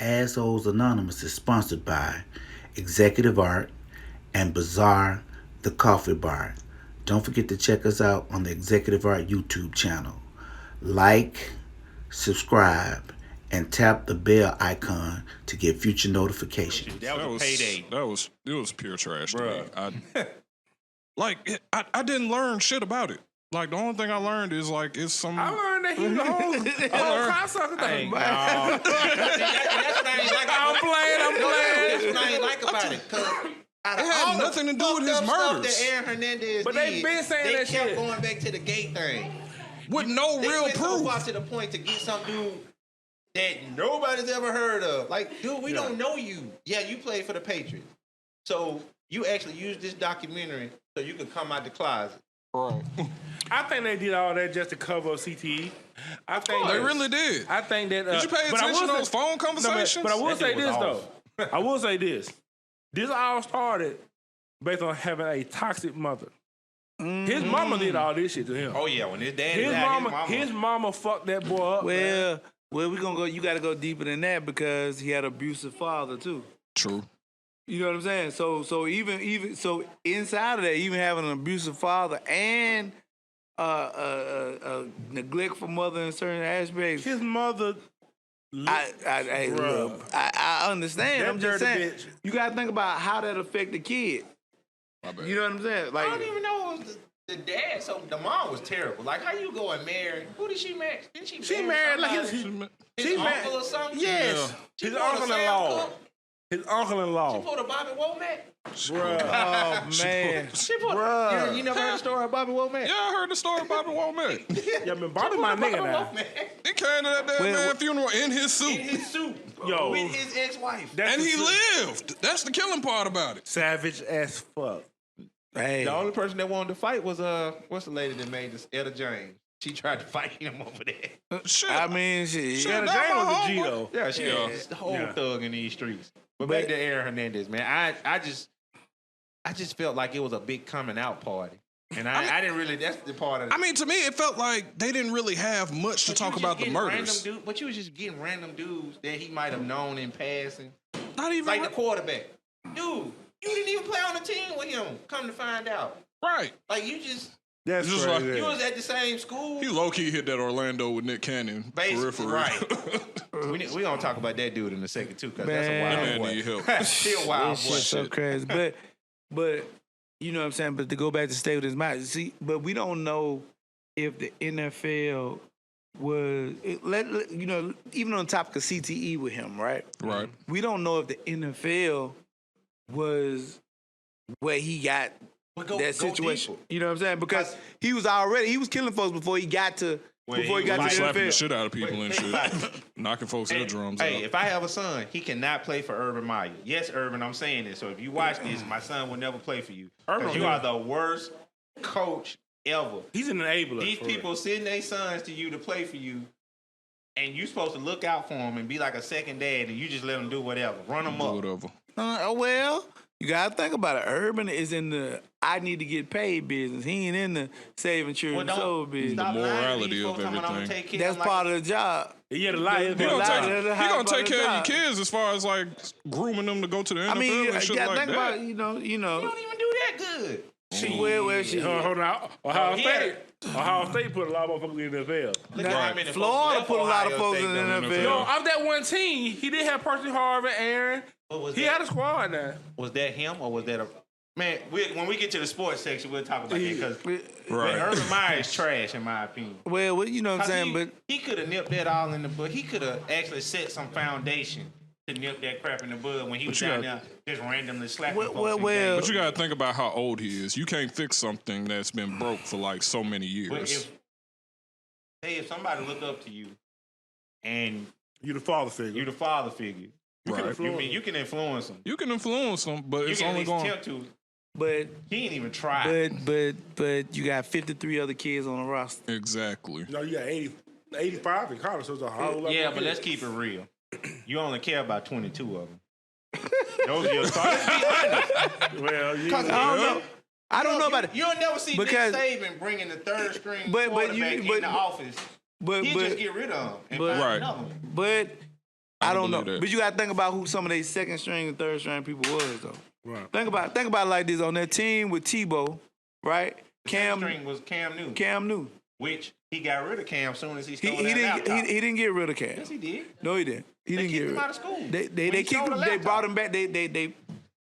Assholes Anonymous is sponsored by Executive Art and Bazaar the Coffee Bar. Don't forget to check us out on the Executive Art YouTube channel. Like, subscribe, and tap the bell icon to get future notifications. That was a payday. It was pure trash to me. Bruh. I didn't learn shit about it. Like, the only thing I learned is, like, it's some... I learned that he was the whole cocksucker thing. That's what I ain't like. I'm playing. That's what I ain't like about it. It had nothing to do with his murders. That Aaron Hernandez But they been saying that shit. They kept going back to the gate thing. With no real They proof. went so far to the point to get some dude that nobody's ever heard of. Like, dude, we don't know you. Yeah, you played for the Patriots. So you actually used this documentary so you could come out the closet. Right. I think they did all that just to cover CTE. I think They really did. I think that. Did you pay attention to those phone conversations? But I will That say dude was this off. though. I will say this. This all started based on having a toxic mother. His mama did all this shit to him. Oh yeah, when his daddy died, His mama fucked that boy up. Well, we gonna go. You got to go deeper than that because he had an abusive father too. True. You know what I'm saying? So even inside of that, even having an abusive father and a neglectful mother in certain aspects. His mother. I understand. That I'm just dirty saying. bitch. You got to think about how that affect the kid. My bad. You know what I'm saying? Like I don't even know it was the dad. So the mom was terrible. Like, how you go and marry? Who did she marry? Didn't She married like somebody? his his married- uncle or something? Yes, She his pulled a uncle-in-law. Sam Cooke? His She uncle-in-law. pulled a Bobby Womack? Bruh. oh man, She pulled Bruh. you never heard the story of Bobby Womack? Yeah, I heard the story of Bobby Womack. Yeah, man, Bobby my nigga now. He came to that damn Well, man funeral in his suit. In his suit. Yo. With his ex-wife. That's And the he truth. lived. That's the killing part about it. Savage as fuck. hey, The only person that wanted to fight was what's the lady that made this? Etta James. She tried to fight him over there. Shit. I mean, shit. Shit. Etta That's James my was a G homeboy. though. Yeah, she Yeah. is the whole Yeah. thug in these streets. But But- back to Aaron Hernandez, man, I just felt like it was a big coming out party. And I didn't really, that's the part of it. I mean, to me, it felt like they didn't really have much to talk about the murders. But you was just getting random dudes that he might have known in passing. Not even Like the quarterback. Dude, you didn't even play on the team with him, come to find out. right. Like, you just, That's Just crazy. like- you was at the same school. He low key hit that Orlando with Nick Cannon Basically, periphery. right. we gonna talk about that dude in a second too, because that's a Man. That wild man boy. need help. He a wild This boy. shit's so crazy. But you know what I'm saying? But to go back to stay with his mind, see, but we don't know if the NFL was you know, even on the topic of CTE with him, right? Right. We don't know if the NFL was where he got But go that situation. deeper. You know what I'm saying? Because he was killing folks before he got to Well, before he he got was to the Slapping the NFL. shit out of people and shit. Knocking folks' eardrums Hey, out. if I have a son, he cannot play for Urban Meyer. Yes, Urban, I'm saying this. So if you watch this, my son will never play for you. Urban, Because you yeah. are the worst coach ever. He's an enabler. These for people real. sending their sons to you to play for you, and you supposed to look out for them and be like a second dad, and you just let them do whatever. Run them Do up. whatever. Well, you gotta think about it. Urban is in the I need to get paid business. He ain't in the saving children Well, soul business. stop lying to morality these of folks talking about, "I'ma everything. take care That's of them part of the job. Yeah, the lie is He gonna Lie, take, that's he how gonna about take the care of your job. kids as far as like grooming them to go to the NFL I mean, you and shit gotta like think that. about it, you know. You don't even do that good. Where she? Hold on. Ohio he State. Ohio State put a lot of motherfuckers in the NFL. Look at how many Florida folks put a lot of left folks Ohio in State, the though. NFL. Yo, off that one team, he did have Percy Harvin, Aaron. What was He that? had a squad now. Was that him or was that a man? When we get to the sports section, we'll talk about that because Right. Urban Meyer is trash in my opinion. Well, you know what I'm saying, but he could have nipped that all in the bud. He could have actually set some foundation to nip that crap in the bud when he was you down got- there just randomly slapping Well, folks. well, in well, games. But you gotta think about how old he is. You can't fix something that's been broke for like so many But years. if somebody look up to you and You the father figure. you the father figure, Right. you can influence him. You can influence them, but You it's can at only least going. attempt to. but He ain't even tried. but you got 53 other kids on the roster. Exactly. No, you got 85 in college, so it's a whole lot. Yeah, more but let's kids. keep it real. You only care about 22 of them. Those are your starters. Let's be honest. Well, you, I don't know. I don't know about it. You'll never see Because- Nick Saban bringing the third string But- but quarterback you- in the office. But He but just get rid of him and but- find Right. another one. but I don't know. believe that. But you got to think about who some of these second string and third string people was, though. Right. Think about it like this. On that team with Tebow, right? Cam string was Cam Newton. Cam Newton. Which he got rid of Cam as soon as he He, stole he that didn't. laptop. He didn't get rid of Cam. Yes, he did. No, he didn't. He They didn't get kicked rid. him out of school. They When he kicked stole him. the They laptop. brought him back.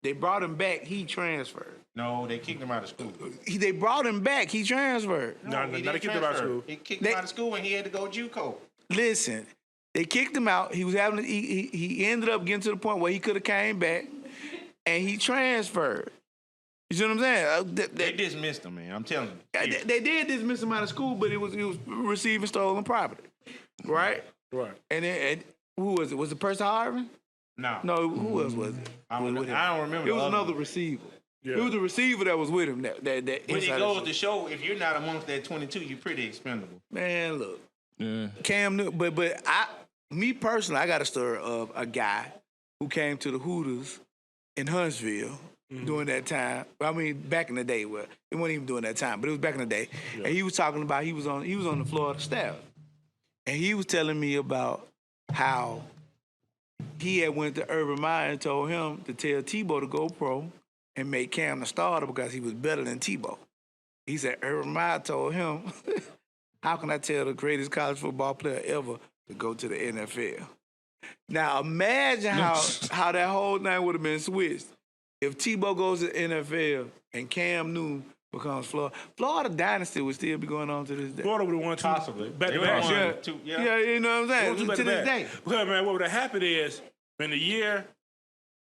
They brought him back. He transferred. No, they kicked him out of school. They brought him back. He transferred. No, he they didn't kicked him out of transfer. school. He kicked him out of school and he had to go JUCO. Listen, they kicked him out. He was having. He ended up getting to the point where he could have came back, and he transferred. You see what I'm saying? They dismissed him, man. I'm telling you. They did dismiss him out of school, but it was receiving stolen property, right? Right. And then who was it? Was it Percy Harvin? No. No, who else was it? I don't remember. It was the other another one. receiver. Yeah. It was the receiver that was with him. That When it inside goes the- to show, if you're not amongst that 22, you're pretty expendable. Man, look, Yeah. Cam Newton. But me personally, I got a story of a guy who came to the Hooters in Huntsville during that time. I mean, back in the day. Well, it wasn't even during that time, but it was back in the day. Yeah. And he was talking about he was on the Florida staff, and he was telling me about how he had went to Urban Meyer and told him to tell Tebow to go pro and make Cam the starter because he was better than Tebow. He said Urban Meyer told him, how can I tell the greatest college football player ever to go to the NFL? Now imagine how that whole thing would have been switched if Tebow goes to the NFL and Cam Newton becomes Florida. Florida dynasty would still be going on to this day. Florida would have won two. Possibly. Back They to would've back. won Yeah. two, Yeah, you know what I'm Won two saying? back To this back. day. Because, man, what would have happened is, in the year,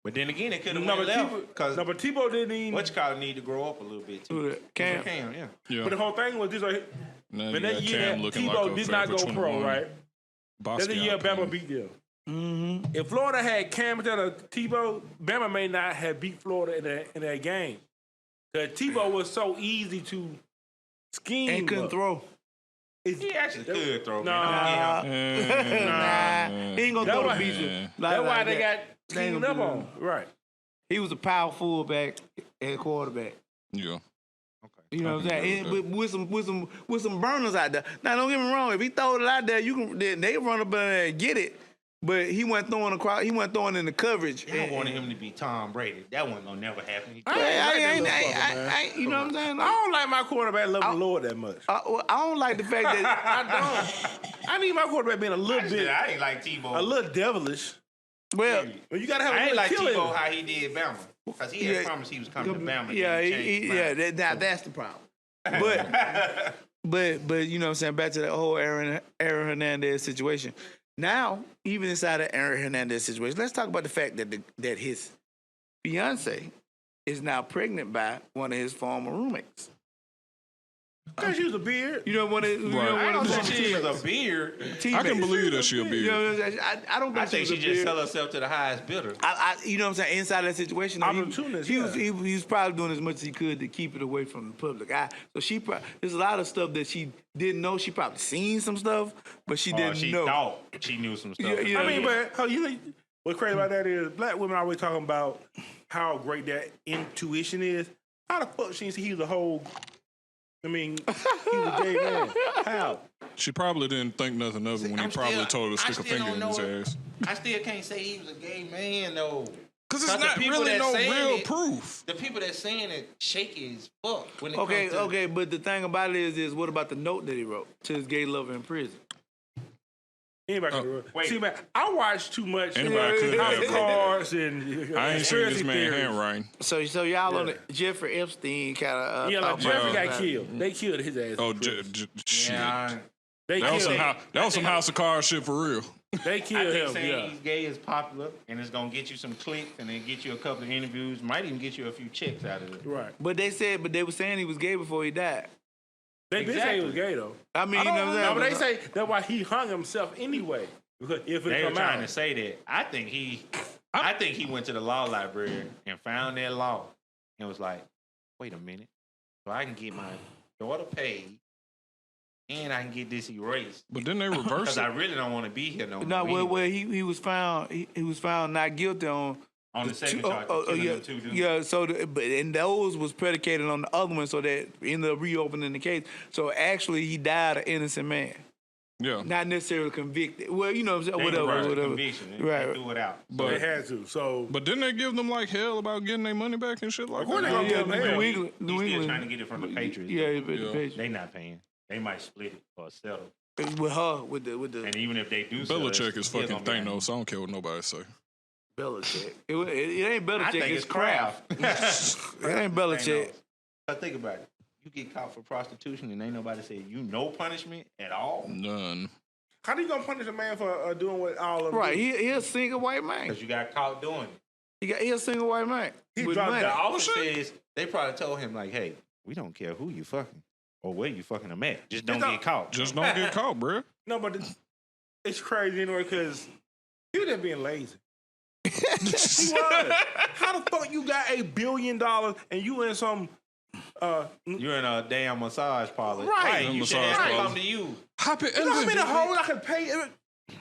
But then again, it could have no, went but left. Tebow, Because no, but Tebow didn't even. Whatchcott need to grow up a little bit, too. Who that? Cam. Cam, yeah. Yeah. But the whole thing was this: like, Now you when that got year Cam that looking Tebow like a did not go Forever pro, 21 right? That's the year Basquiat Bama pen. beat them. Mm-hmm. If Florida had Cam instead of Tebow, Bama may not have beat Florida in that game. Because Tebow was so easy to scheme. And couldn't up. throw. He actually could throw, Nah. man. I'm gonna give him- Nah, he ain't gonna That throw was- the beats. Yeah. That's why they got They ain't schemed gonna up do on. Right. He was a power fullback and quarterback. Yeah. You know what I'm saying? agree With some burners out there. Now don't get me wrong. If he throw it out there, they run up there and get it. But he wasn't throwing across. He wasn't throwing in the coverage. I wanted him to be Tom Brady. That wasn't gonna never happen. He- You know what I'm saying? I don't like my quarterback level lower that much. I don't like the fact that I don't. I need my quarterback being a little bit, I ain't like Tebow. a little devilish. well, But you gotta have I a ain't little like killer. Tebow how he did Bama. Because he had Yeah. promised he was coming to Bama. yeah, Then he changed his mind. now that's the problem. But you know what I'm saying? Back to that whole Aaron Hernandez situation. Now, even inside of Aaron Hernandez situation, let's talk about the fact that his fiance is now pregnant by one of his former roommates. Because she was a beard. You know one of his, Right. I one don't of think his she was a beard. teammates. I can believe that she'll be. You know what I'm saying? I don't think, I think she she was a just beard. sell herself to the highest bidder. You know what I'm saying? Inside that situation, Opportunist, he yeah. was probably doing as much as he could to keep it away from the public eye. So there's a lot of stuff that she didn't know. She probably seen some stuff, but she didn't She know. thought she knew some stuff. Yeah, I mean, but what's crazy about that is black women always talking about how great that intuition is. How the fuck she didn't see he was a whole? I mean, he was a gay man. How? She probably didn't think nothing of it when he I'm probably still- told her to I stick a still finger in don't his know. ass. I still can't say he was a gay man though. Because it's 'Cause the not people really that no saying real it- proof. The people that's saying it shaky as fuck when it Okay, comes to okay, but the thing about it is what about the note that he wrote to his gay lover in prison? Anybody can wait. see, man, I watch too much Anybody could House have of it. Cards and I ain't seen conspiracy this man theories. handwriting. So y'all on the Jeffrey Epstein kind of Yeah, like Jeffrey got killed. They killed his ass. Oh, yeah, shit. They That was killed him. that was some House of Cards shit for real. They I killed think him. saying Yeah. he's gay is popular and it's gonna get you some clicks and then get you a couple of interviews, might even get you a few checks out of it. Right. But they were saying he was gay before he died. They did say he was gay though. I mean, you know what No, I'm but they saying? say that's why he hung himself anyway. Because if it They were come trying out, to say that. I think he went to the law library and found that law and was like, wait a minute. So I can get my daughter paid and I can get this erased. But then they reversed Because I it. really don't want to be here no more. No, anyway. he was found he was found not guilty on On the second two- charge, killing them two dudes. yeah. So, and those was predicated on the other one, so that ended up reopening the case. So actually, he died an innocent man. Yeah. Not necessarily convicted. Well, you know what I'm saying? They Whatever. reversed the conviction. Right. They threw it out. But they But had to. So but didn't they give them like hell about getting their money back and shit like Of course that? they gonna Yeah, give them hell. New England. He's New still England. trying to get it from the Patriots. Yeah, but Yeah. the Patriots. They not paying. They might split it or settle. With her, with the And even if they do settle, Belichick is still fucking gonna be- Thanos. I don't care what nobody say. Belichick. It ain't Belichick. I think it's Kraft. It ain't Belichick. But think about it. You get caught for prostitution and ain't nobody say you no punishment at all None. how you gonna punish a man for doing what all of them Right. do? He a single white man. because you got caught doing it. He a single white man. He with dropped money. that The officer says they probably told him like, "Hey, we don't care who you fucking or where you fucking them at. Just don't It's not- get caught." Just don't get caught, bruh. No, but it's crazy anyway because he was just being lazy. He was. How the fuck you got $1 billion and you in some You're in a damn massage parlor, Right. You should Massage have parlor. come to you. Hop it you in know how many there. hoes I could pay?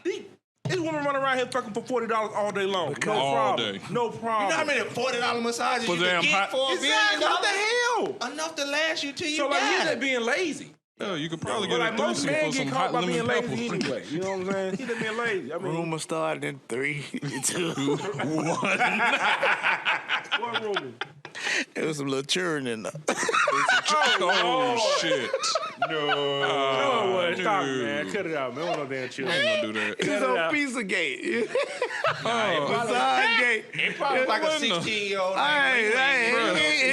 This woman running around here fucking for $40 all day long. No All problem. day. No problem. You know how many $40 massages For you damn can get hot- for $1 billion? Exactly. What the hell? Enough to last you till you So like he's die. just being lazy. Yeah, you could probably But get like a most threesome men for get some caught hot by being lemon lazy pepper. anyway. You know what I'm saying? He's just being lazy. I mean, Rumor started in 3, 2. what rumor? There was some little churn in there. Oh, shit. No, it wasn't. Stop, dude. man. Cut it out, man. I want no damn I children. ain't gonna do that. He was Cut it on out. Pizzagate. Oh, Massage gate. It probably like a What in the- 16-year-old.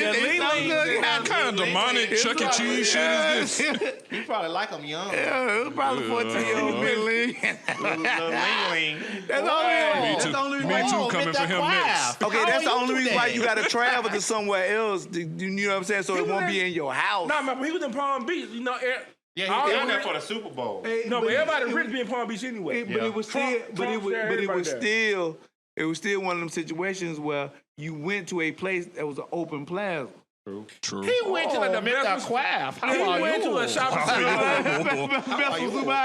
what kind of demonic Chuck E. Cheese shit is this? You probably like them young. It was probably 14-year-old Billy. Little ling-ling. That's the only Me reason. too. That's the only Me reason. too. Coming for him next. Okay, that's the only reason why you got to travel to somewhere else. You know what I'm saying? So He it won't was be in your house. Nah, man, but he was in Palm Beach. You know, Yeah, all he down the there rich- for the Super Bowl. No, but everybody rich be in Palm Beach anyway. But it was still, Trump shared it was still one of them situations where you went to a place that was an open plaza. True. He went to the Mr. Quaff. He went to a shopping center.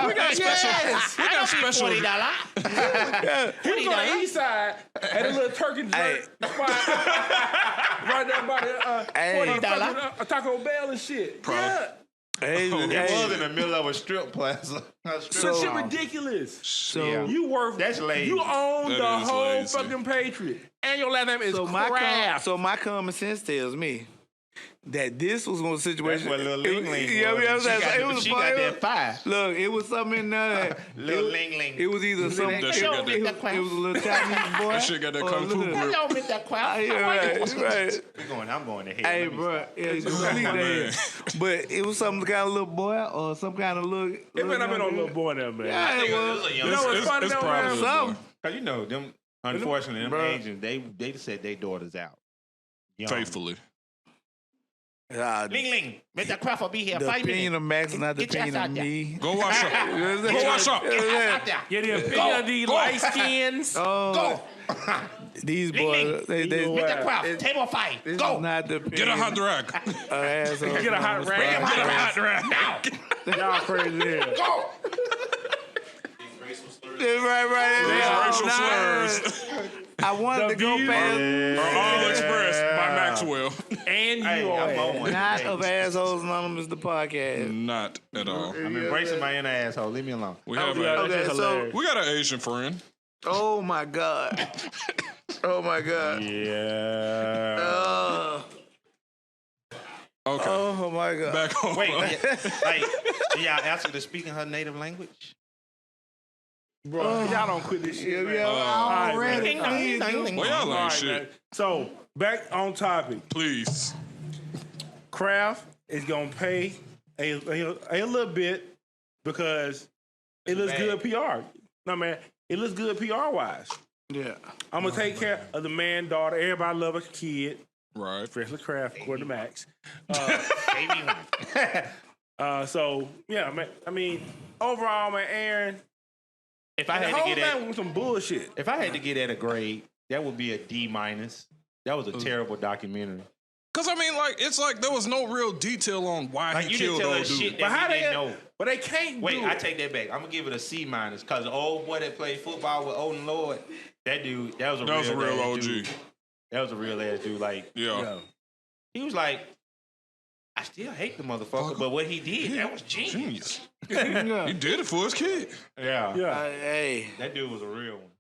We got special. We got special. He was on the east side at a little turkey joint spot right there by the Hey. Taco Bell and shit. Yeah. Hey, It was in the middle of a strip plaza. That shit ridiculous. so You worth That's lazy. You own That the is whole lazy. fucking Patriot. And your last name is Kraft. my common sense tells me that this was one situation. That's what little ling ling. Yeah, yeah, She got that fire. Look, it was something in there. Little ling ling. It was either some. That shit got that- It was a little Chinese boy. That shit got that or a kung fu little- grip. Mr. Quaff. Right. I'm going to hell. Hey, Let me bro, yeah, you sleep there. But it was some kind of little boy or some kind of little. It better not been on little boy there, man. Yeah, see. it was. It was a You young know what's It's- funny it's though, probably man? a Some. Cause you know them. Unfortunately, them Bruh. agents they said their daughters out. Young. Faithfully. Ling ling. Mr. Quaff will be here. The 5 opinion minutes. of Max, not the Get your opinion ass of out there. me. Go wash up. Go wash up. Out there. Yeah, the opinion of these light skins. Oh, Go. these Ling, ling. boys, they Mr. Quaff. This- Table 5. this Go. is not the opinion Get a hot rag. of assholes. Get a hot rag. Get a hot rag. Now. Y'all crazy here. Go. Right. Racial slurs I wanted to go views past. are all expressed by Maxwell. And Hey, you I'm are. on one. Not Hey, of Assholes Anonymous, the podcast. Not at all. I'm embracing my inner asshole. Leave me alone. We have Yeah, a, that's Okay, so- hilarious. we got an Asian friend. Oh my God. Oh my God. Yeah. Okay. Oh my God. Back on. Wait, like, y'all ask her to speak in her native language? Bro, y'all don't quit this shit, man. I'm All right, ready. man. Please do. Well, y'all All ain't right, shit. man. So, back on topic. Please. Kraft is going to pay a little bit because it looks good PR. No, man. It looks good PR-wise. Yeah. I'm going to take care of the man, daughter. Everybody love a kid. Right. Especially Kraft, according to Max. Baby one. So, yeah, man. I mean, overall, man, Aaron, If I the had whole to get thing was some bullshit. if I had to get at a grade, that would be a D minus. That was a terrible documentary. Cause I mean, like, it's like there was no real detail on why Like he you didn't killed tell old us dude. shit But how that we they didn't know. But they can't Wait, do I it. take that back. I'm gonna give it a C minus because the old boy that played football with Odin Lloyd, that dude, that was a real OG. dude. That was a real ass dude. Like Yeah. he was like I still hate the motherfucker, but what he did, that was genius. He did it for his kid. Yeah. Yeah. Hey. That dude was a real one.